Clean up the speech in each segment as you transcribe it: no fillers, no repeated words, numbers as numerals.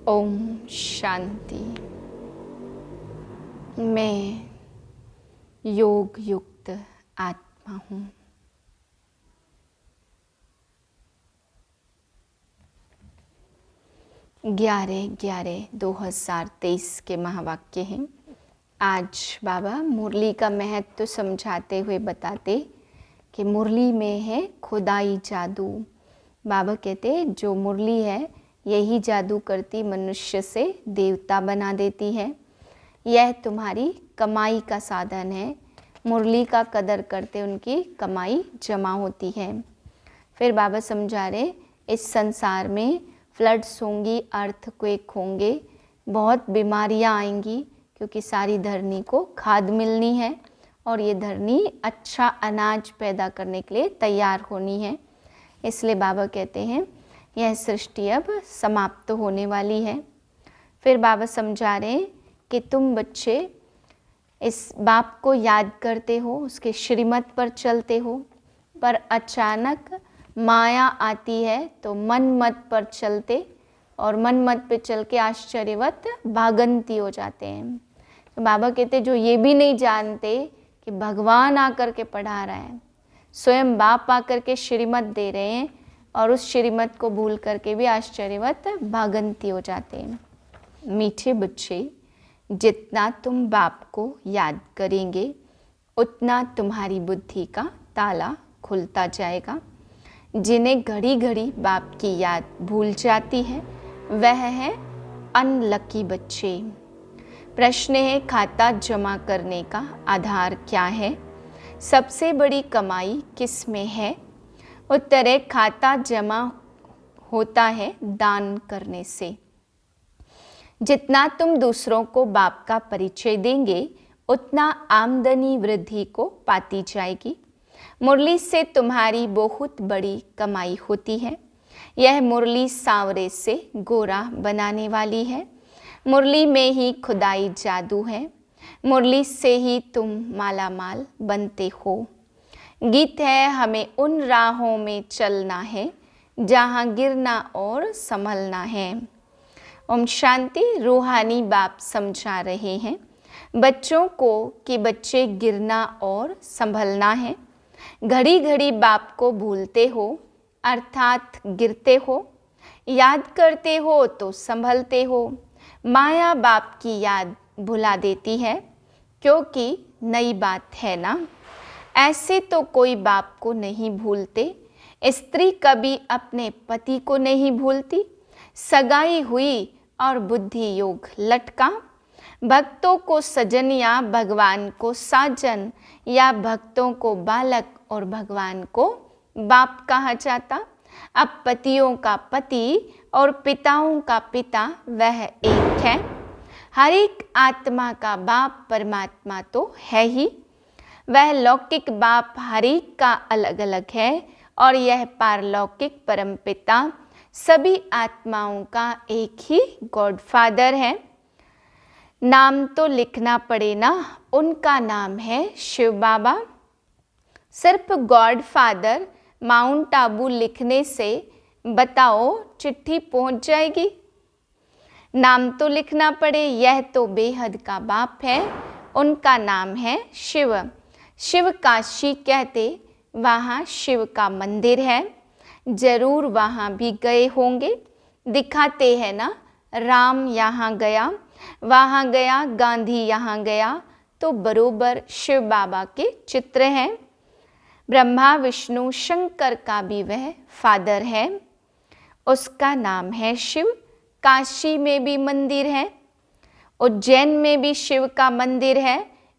ओम शांति। मैं योग युक्त आत्मा हूँ। ग्यारह 2023 के महावाक्य हैं। आज बाबा मुरली का महत्व समझाते हुए बताते कि मुरली में है खुदाई जादू। बाबा कहते जो मुरली है यही जादू करती मनुष्य से देवता बना देती है। यह तुम्हारी कमाई का साधन है। मुरली का कदर करते उनकी कमाई जमा होती है। फिर बाबा समझा रहे इस संसार में फ्लड्स होंगी, अर्थक्वेक होंगे, बहुत बीमारियां आएंगी, क्योंकि सारी धरनी को खाद मिलनी है और ये धरनी अच्छा अनाज पैदा करने के लिए तैयार होनी है। इसलिए बाबा कहते हैं यह सृष्टि अब समाप्त होने वाली है। फिर बाबा समझा रहे हैं कि तुम बच्चे इस बाप को याद करते हो, उसके श्रीमत पर चलते हो, पर अचानक माया आती है तो मन मत पर चलते और मन मत पे चल के आश्चर्यवत भागंती हो जाते हैं। तो बाबा कहते जो ये भी नहीं जानते कि भगवान आकर के पढ़ा रहा है, स्वयं बाप आकर के श्रीमत दे रहे हैं और उस श्रीमत को भूल करके भी आश्चर्यवत भागंती हो जाते हैं। मीठे बच्चे, जितना तुम बाप को याद करेंगे उतना तुम्हारी बुद्धि का ताला खुलता जाएगा। जिन्हें घड़ी घड़ी बाप की याद भूल जाती है वह है अनलकी बच्चे। प्रश्न है खाता जमा करने का आधार क्या है? सबसे बड़ी कमाई किस में है? उत्तर है खाता जमा होता है दान करने से। जितना तुम दूसरों को बाप का परिचय देंगे उतना आमदनी वृद्धि को पाती जाएगी। मुरली से तुम्हारी बहुत बड़ी कमाई होती है। यह मुरली सांवरे से गोरा बनाने वाली है। मुरली में ही खुदाई जादू है। मुरली से ही तुम मालामाल बनते हो। गीत है हमें उन राहों में चलना है जहाँ गिरना और संभलना है। ओम शांति। रूहानी बाप समझा रहे हैं बच्चों को कि बच्चे गिरना और संभलना है। घड़ी घड़ी बाप को भूलते हो अर्थात गिरते हो, याद करते हो तो संभलते हो। माया बाप की याद भुला देती है, क्योंकि नई बात है ना। ऐसे तो कोई बाप को नहीं भूलते। स्त्री कभी अपने पति को नहीं भूलती। सगाई हुई और बुद्धि योग लटका। भक्तों को सजन या भगवान को साजन, या भक्तों को बालक और भगवान को बाप कहा जाता। अब पतियों का पति और पिताओं का पिता वह एक है। हर एक आत्मा का बाप परमात्मा तो है ही। वह लौकिक बाप हर एक का अलग अलग है और यह पारलौकिक परमपिता सभी आत्माओं का एक ही गॉड फादर है। नाम तो लिखना पड़े ना, उनका नाम है शिव बाबा। सिर्फ गॉड फादर माउंट आबू लिखने से बताओ चिट्ठी पहुंच जाएगी? नाम तो लिखना पड़े। यह तो बेहद का बाप है, उनका नाम है शिव। शिव काशी कहते, वहाँ शिव का मंदिर है। जरूर वहाँ भी गए होंगे। दिखाते हैं ना, राम यहाँ गया, वहाँ गया, गांधी यहाँ गया, तो बरोबर शिव बाबा के चित्र हैं। ब्रह्मा विष्णु शंकर का भी वह फादर है, उसका नाम है शिव। काशी में भी मंदिर है, उज्जैन में भी शिव का मंदिर है।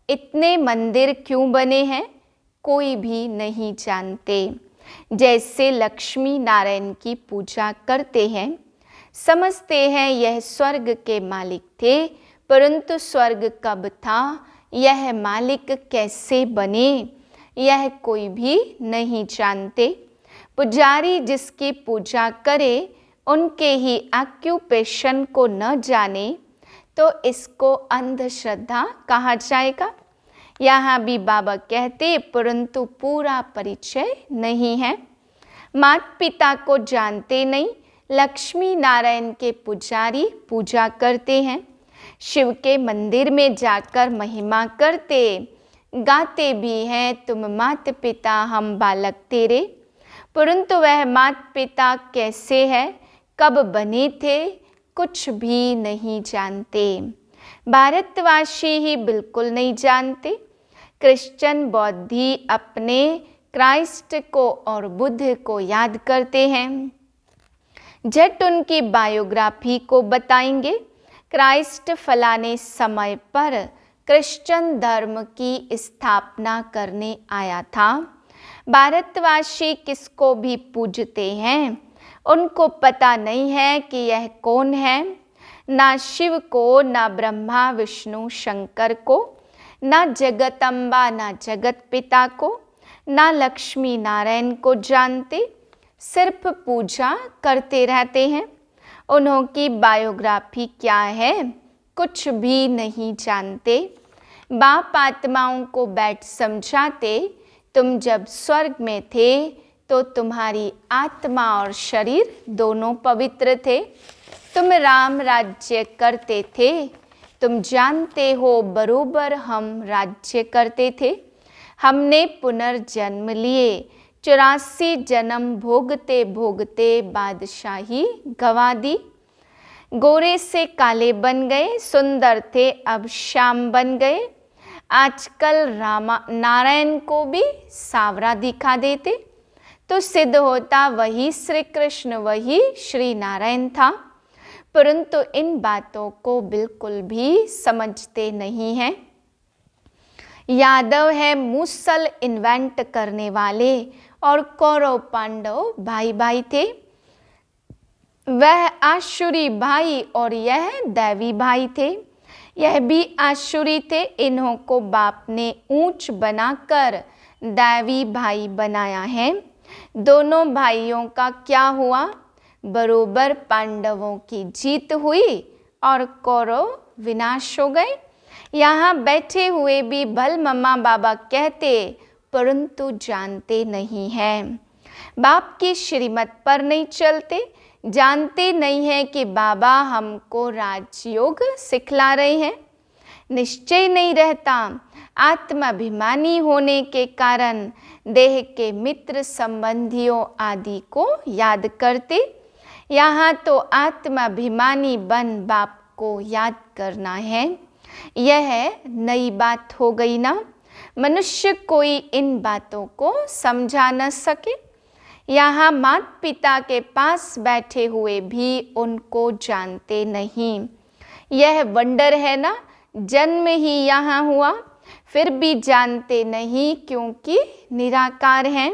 इतने मंदिर क्यों बने हैं कोई भी नहीं जानते। जैसे लक्ष्मी नारायण की पूजा करते हैं, समझते हैं यह स्वर्ग के मालिक थे, परंतु स्वर्ग कब था, यह मालिक कैसे बने, यह कोई भी नहीं जानते। पुजारी जिसकी पूजा करे उनके ही ऑक्यूपेशन को न जाने तो इसको अंधश्रद्धा कहा जाएगा। यहाँ भी बाबा कहते परंतु पूरा परिचय नहीं है। माता पिता को जानते नहीं, लक्ष्मी नारायण के पुजारी पूजा करते हैं, शिव के मंदिर में जाकर महिमा करते, गाते भी हैं तुम मात पिता हम बालक तेरे। परंतु वह मात पिता कैसे है, कब बने थे, कुछ भी नहीं जानते। भारतवासी ही बिल्कुल नहीं जानते। क्रिश्चियन बौद्धी अपने क्राइस्ट को और बुद्ध को याद करते हैं, झट उनकी बायोग्राफी को बताएंगे। क्राइस्ट फलाने समय पर क्रिश्चियन धर्म की स्थापना करने आया था। भारतवासी किसको भी पूजते हैं, उनको पता नहीं है कि यह कौन है। ना शिव को, ना ब्रह्मा विष्णु शंकर को, ना जगदम्बा, ना जगत पिता को, ना लक्ष्मी नारायण को जानते, सिर्फ पूजा करते रहते हैं। उन्होंने बायोग्राफी क्या है, कुछ भी नहीं जानते। बाप आत्माओं को बैठ समझाते, तुम जब स्वर्ग में थे तो तुम्हारी आत्मा और शरीर दोनों पवित्र थे। तुम राम राज्य करते थे, तुम जानते हो बरोबर हम राज्य करते थे। हमने पुनर्जन्म लिए, 84 जन्म भोगते भोगते बादशाही गवा दी। गोरे से काले बन गए, सुंदर थे अब श्याम बन गए। आजकल नारायण को भी सावरा दिखा देते तो सिद्ध होता वही श्री कृष्ण, वही श्री नारायण था। परंतु इन बातों को बिल्कुल भी समझते नहीं हैं। यादव है मूसल इन्वेंट करने वाले और कौरव पांडव भाई भाई थे। वह आशुरी भाई और यह दैवी भाई थे। यह भी आशुरी थे। इन्हों को बाप ने ऊंच बनाकर दैवी भाई बनाया है। दोनों भाइयों का क्या हुआ, बरोबर पांडवों की जीत हुई और कौरव विनाश हो गए। यहाँ बैठे हुए भी भल मम्मा बाबा कहते, परंतु जानते नहीं हैं। बाप की श्रीमत पर नहीं चलते, जानते नहीं हैं कि बाबा हमको राजयोग सिखला रहे हैं। निश्चय नहीं रहता। आत्माभिमानी होने के कारण देह के मित्र संबंधियों आदि को याद करते। यहाँ तो आत्माभिमानी बन बाप को याद करना है। यह नई बात हो गई ना। मनुष्य कोई इन बातों को समझा न सके। यहाँ माता पिता के पास बैठे हुए भी उनको जानते नहीं। यह वंडर है ना, जन्म ही यहाँ हुआ फिर भी जानते नहीं, क्योंकि निराकार हैं।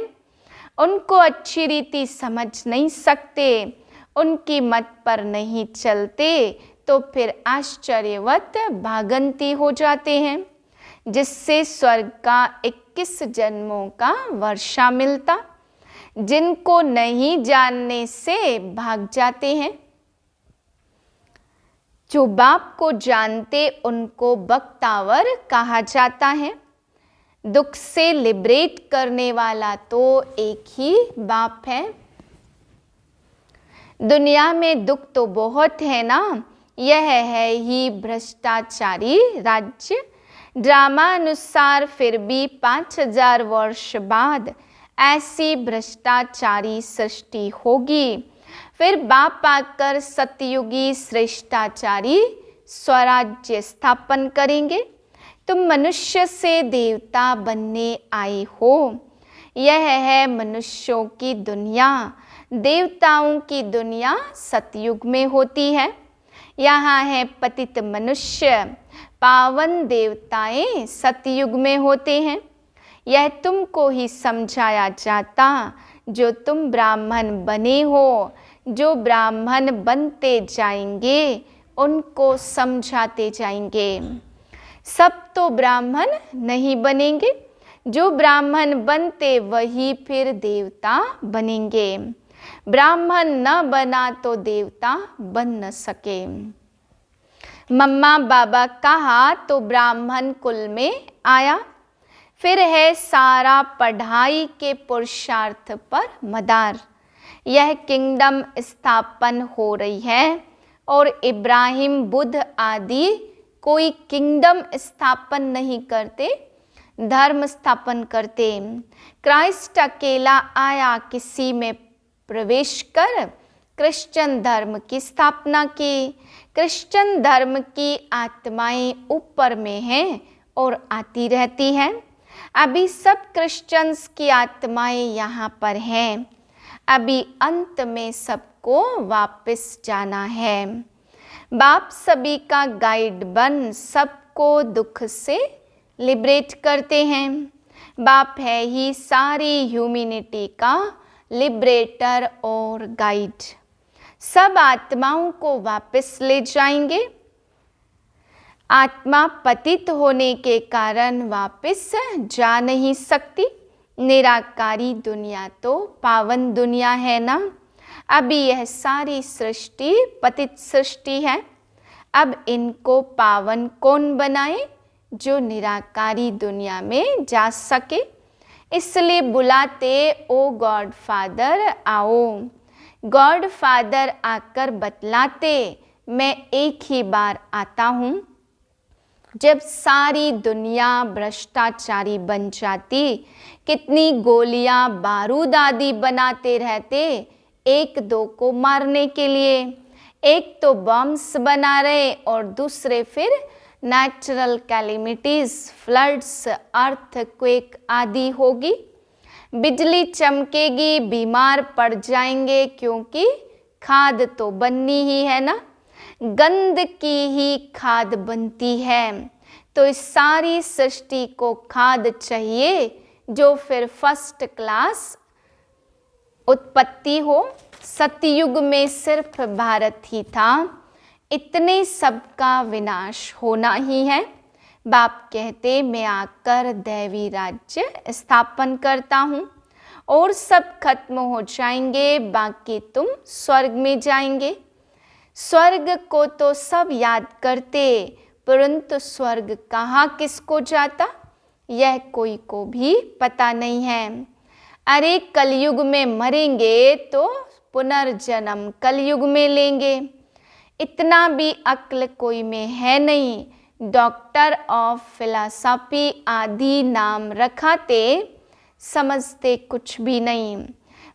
उनको अच्छी रीति समझ नहीं सकते, उनकी मत पर नहीं चलते तो फिर आश्चर्यवत भागंती हो जाते हैं, जिससे स्वर्ग का 21 जन्मों का वर्षा मिलता। जिनको नहीं जानने से भाग जाते हैं। जो बाप को जानते उनको बख्तावर कहा जाता है। दुख से लिबरेट करने वाला तो एक ही बाप है। दुनिया में दुख तो बहुत है ना। यह है ही भ्रष्टाचारी राज्य। ड्रामा अनुसार फिर भी 5000 वर्ष बाद ऐसी भ्रष्टाचारी सृष्टि होगी। फिर बाप आकर सतयुगी श्रेष्ठाचारी स्वराज्य स्थापन करेंगे। तुम मनुष्य से देवता बनने आए हो। यह है मनुष्यों की दुनिया। देवताओं की दुनिया सतयुग में होती है। यहाँ है पतित मनुष्य, पावन देवताएं सतयुग में होते हैं। यह तुमको ही समझाया जाता। जो तुम ब्राह्मण बने हो, जो ब्राह्मण बनते जाएंगे उनको समझाते जाएंगे। सब तो ब्राह्मण नहीं बनेंगे। जो ब्राह्मण बनते वही फिर देवता बनेंगे। ब्राह्मण न बना तो देवता बन न सके। मम्मा बाबा कहा तो ब्राह्मण कुल में आया। फिर है सारा पढ़ाई के पुरुषार्थ पर मदार। यह किंगडम स्थापन हो रही है और इब्राहिम, बुद्ध आदि कोई किंगडम स्थापन नहीं करते, धर्म स्थापन करते। क्राइस्ट अकेला आया, किसी में प्रवेश कर क्रिश्चियन धर्म की स्थापना की। क्रिश्चियन धर्म की आत्माएं ऊपर में हैं और आती रहती हैं। अभी सब क्रिश्चियंस की आत्माएं यहाँ पर हैं। अभी अंत में सबको वापस जाना है। बाप सभी का गाइड बन सबको दुख से लिबरेट करते हैं। बाप है ही सारी ह्यूमैनिटी का लिबरेटर और गाइड। सब आत्माओं को वापस ले जाएंगे। आत्मा पतित होने के कारण वापस जा नहीं सकती। निराकारी दुनिया तो पावन दुनिया है ना। अभी यह सारी सृष्टि पतित सृष्टि है। अब इनको पावन कौन बनाए? जो निराकारी दुनिया में जा सके। इसलिए बुलाते, ओ गॉड फादर आओ। गॉड फादर आकर बतलाते, मैं एक ही बार आता हूँ। जब सारी दुनिया भ्रष्टाचारी बन जाती, कितनी गोलियां बारूद आदि बनाते रहते एक दो को मारने के लिए। एक तो बम्स बना रहे और दूसरे फिर नेचुरल कैलेमिटीज, फ्लड्स, अर्थक्वेक आदि होगी। बिजली चमकेगी, बीमार पड़ जाएंगे, क्योंकि खाद तो बननी ही है ना। गंध की ही खाद बनती है। तो इस सारी सृष्टि को खाद चाहिए जो फिर फर्स्ट क्लास उत्पत्ति हो। सतयुग में सिर्फ भारत ही था। इतने सबका विनाश होना ही है। बाप कहते, मैं आकर दैवी राज्य स्थापन करता हूँ और सब खत्म हो जाएंगे, बाकी तुम स्वर्ग में जाएंगे। स्वर्ग को तो सब याद करते, परंतु स्वर्ग कहाँ किसको जाता, यह कोई को भी पता नहीं है। अरे कलयुग में मरेंगे तो पुनर्जन्म कलयुग में लेंगे, इतना भी अक्ल कोई में है नहीं। डॉक्टर ऑफ फिलॉसफी आदि नाम रखाते, समझते कुछ भी नहीं।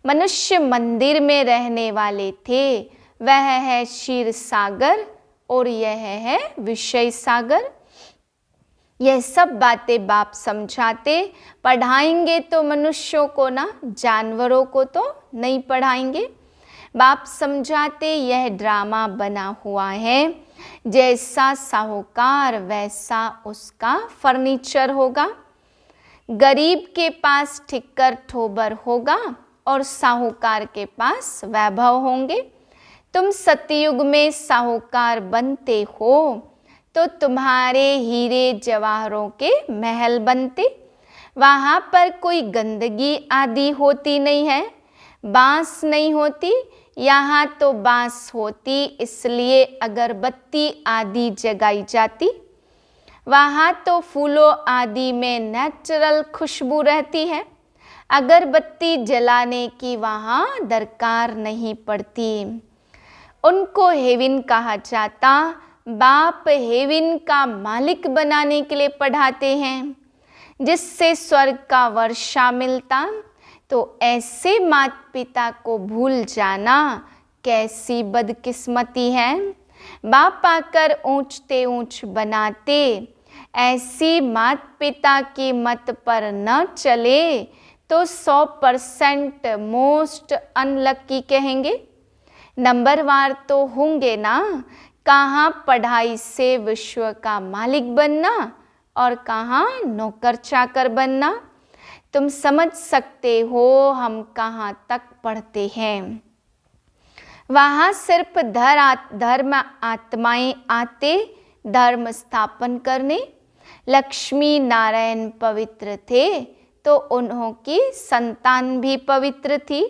मनुष्य मंदिर में रहने वाले थे, वह है क्षीर सागर और यह है विषय सागर। यह सब बातें बाप समझाते, पढ़ाएंगे तो मनुष्यों को ना, जानवरों को तो नहीं पढ़ाएंगे। बाप समझाते, यह ड्रामा बना हुआ है, जैसा साहूकार वैसा उसका फर्नीचर होगा। गरीब के पास ठिक्कर ठोबर होगा और साहूकार के पास वैभव होंगे। तुम सतयुग में साहूकार बनते हो तो तुम्हारे हीरे जवाहरों के महल बनते। वहाँ पर कोई गंदगी आदि होती नहीं है, बांस नहीं होती। यहाँ तो बांस होती, इसलिए अगरबत्ती आदि जगाई जाती। वहाँ तो फूलों आदि में नेचुरल खुशबू रहती है। अगरबत्ती जलाने की वहाँ दरकार नहीं पड़ती। उनको हेवन कहा जाता। बाप हेवन का मालिक बनाने के लिए पढ़ाते हैं, जिससे स्वर्ग का वर्षा मिलता। तो ऐसे माता पिता को भूल जाना कैसी बदकिस्मती है। बाप आकर ऊंचते ऊंच बनाते, ऐसी माता पिता की मत पर न चले तो 100% मोस्ट अनलकी कहेंगे। नंबरवार तो होंगे ना, कहाँ पढ़ाई से विश्व का मालिक बनना और कहाँ नौकर चाकर बनना। तुम समझ सकते हो हम कहाँ तक पढ़ते हैं। वहाँ सिर्फ धर्म आत्माएं आते धर्म स्थापन करने। लक्ष्मी नारायण पवित्र थे तो उन्हों की संतान भी पवित्र थी।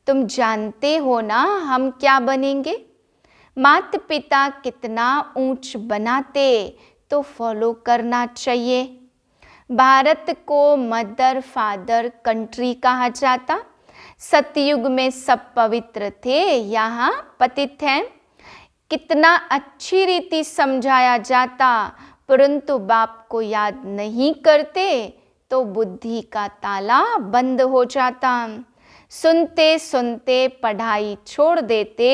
तुम जानते हो ना हम क्या बनेंगे। माता पिता कितना ऊंच बनाते तो फॉलो करना चाहिए। भारत को मदर फादर कंट्री कहा जाता। सतयुग में सब पवित्र थे, यहाँ पतित हैं। कितना अच्छी रीति समझाया जाता, परंतु बाप को याद नहीं करते तो बुद्धि का ताला बंद हो जाता। सुनते सुनते पढ़ाई छोड़ देते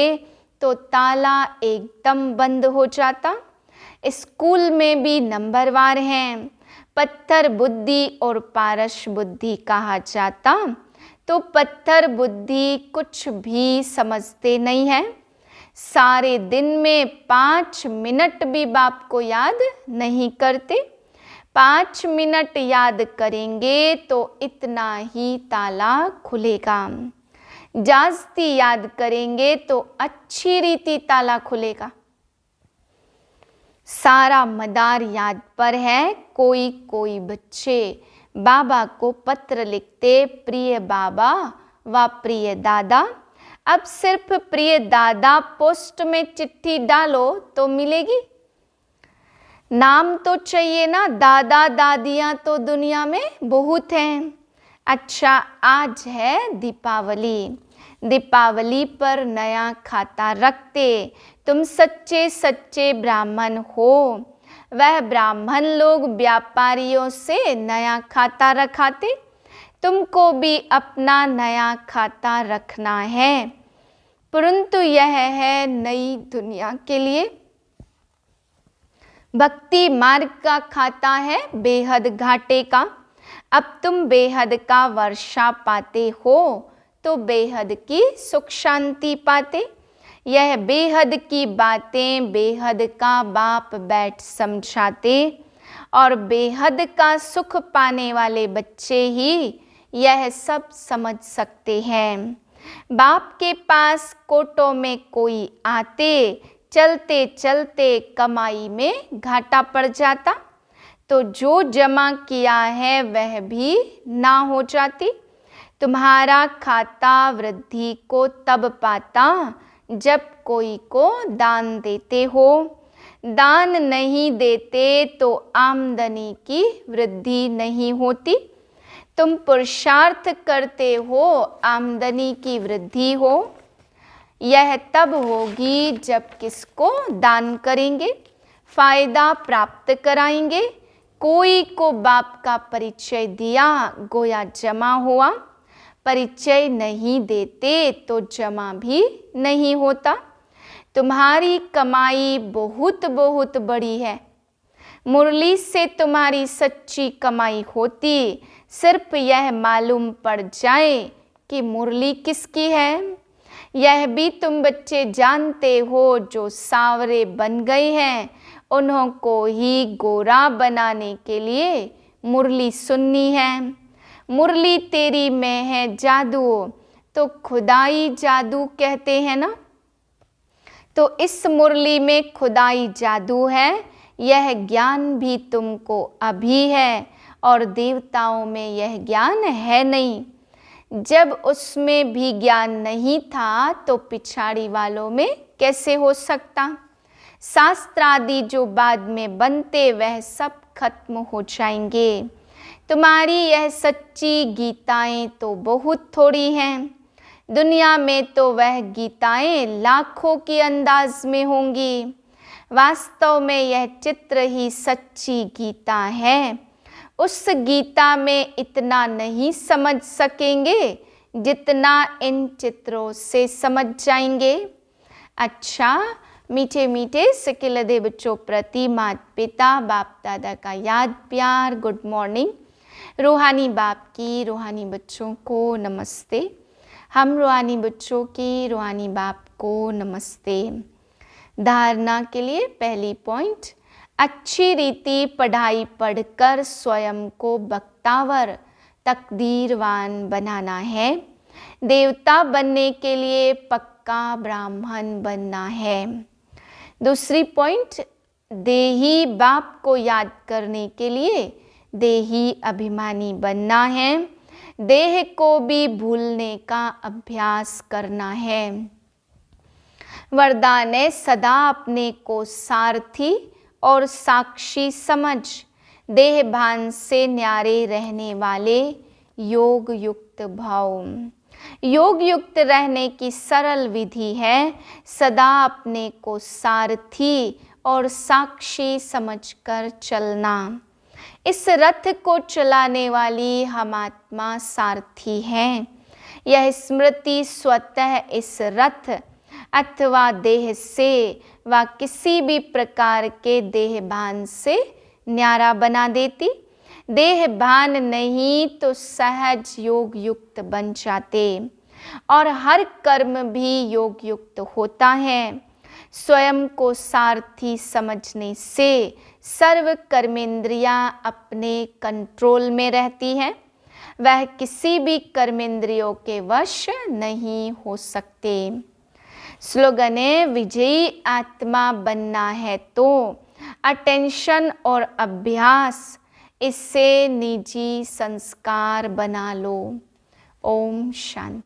तो ताला एकदम बंद हो जाता। स्कूल में भी नंबरवार हैं, पत्थर बुद्धि और पारस बुद्धि कहा जाता, तो पत्थर बुद्धि कुछ भी समझते नहीं है। सारे दिन में 5 मिनट भी बाप को याद नहीं करते। 5 मिनट याद करेंगे तो इतना ही ताला खुलेगा। जास्ती याद करेंगे तो अच्छी रीति ताला खुलेगा। सारा मदार याद पर है। कोई कोई बच्चे बाबा को पत्र लिखते, प्रिय बाबा व प्रिय दादा। अब सिर्फ प्रिय दादा पोस्ट में चिट्ठी डालो तो मिलेगी? नाम तो चाहिए ना, दादा दादियाँ तो दुनिया में बहुत हैं। अच्छा, आज है दीपावली। दीपावली पर नया खाता रखते। तुम सच्चे सच्चे ब्राह्मण हो। वह ब्राह्मण लोग व्यापारियों से नया खाता रखाते। तुमको भी अपना नया खाता रखना है, परंतु यह है नई दुनिया के लिए। भक्ति मार्ग का खाता है बेहद घाटे का। अब तुम बेहद का वर्षा पाते हो तो बेहद की सुख शांति पाते। यह बेहद की बातें बेहद का बाप बैठ समझाते, और बेहद का सुख पाने वाले बच्चे ही यह सब समझ सकते हैं। बाप के पास कोटों में कोई आते, चलते चलते कमाई में घाटा पड़ जाता, तो जो जमा किया है वह भी ना हो जाती। तुम्हारा खाता वृद्धि को तब पाता जब कोई को दान देते हो। दान नहीं देते तो आमदनी की वृद्धि नहीं होती। तुम पुरुषार्थ करते हो, आमदनी की वृद्धि हो। यह तब होगी जब किसको दान करेंगे, फायदा प्राप्त कराएंगे। कोई को बाप का परिचय दिया, गोया जमा हुआ। परिचय नहीं देते तो जमा भी नहीं होता। तुम्हारी कमाई बहुत बहुत बड़ी है। मुरली से तुम्हारी सच्ची कमाई होती, सिर्फ यह मालूम पड़ जाए कि मुरली किसकी है। यह भी तुम बच्चे जानते हो, जो सांवरे बन गए हैं उन्हों को ही गोरा बनाने के लिए मुरली सुननी है। मुरली तेरी में है जादू, तो खुदाई जादू कहते हैं ना। तो इस मुरली में खुदाई जादू है। यह ज्ञान भी तुमको अभी है, और देवताओं में यह ज्ञान है नहीं। जब उसमें भी ज्ञान नहीं था तो पिछाड़ी वालों में कैसे हो सकता। शास्त्र आदि जो बाद में बनते वह सब खत्म हो जाएंगे। तुम्हारी यह सच्ची गीताएं तो बहुत थोड़ी हैं। दुनिया में तो वह गीताएं लाखों की अंदाज में होंगी। वास्तव में यह चित्र ही सच्ची गीता है। उस गीता में इतना नहीं समझ सकेंगे जितना इन चित्रों से समझ जाएंगे। अच्छा, मीठे मीठे सिकिलदे बच्चों प्रति माता पिता बाप दादा का याद प्यार गुड मॉर्निंग। रूहानी बाप की रूहानी बच्चों को नमस्ते। हम रूहानी बच्चों की रूहानी बाप को नमस्ते। धारणा के लिए पहली पॉइंट, अच्छी रीति पढ़ाई पढ़कर स्वयं को बख्तावर तकदीरवान बनाना है। देवता बनने के लिए पक्का ब्राह्मण बनना है। दूसरी पॉइंट, देही बाप को याद करने के लिए देही अभिमानी बनना है। देह को भी भूलने का अभ्यास करना है। वरदान है सदा अपने को सारथी और साक्षी समझ, देह भान से न्यारे रहने वाले योग युक्त भाव। योग युक्त रहने की सरल विधि है सदा अपने को सारथी और साक्षी समझकर चलना। इस रथ को चलाने वाली हम आत्मा सारथी हैं। यह स्मृति स्वतः इस रथ अथवा देह से व किसी भी प्रकार के देह भान से न्यारा बना देती। देह भान नहीं तो सहज योग युक्त बन जाते और हर कर्म भी योग युक्त होता है। स्वयं को सारथी समझने से सर्व कर्मेंद्रियां अपने कंट्रोल में रहती हैं। वह किसी भी कर्मेंद्रियों के वश नहीं हो सकते। स्लोगन है, विजयी आत्मा बनना है तो अटेंशन और अभ्यास, इससे निजी संस्कार बना लो। ओम शांति।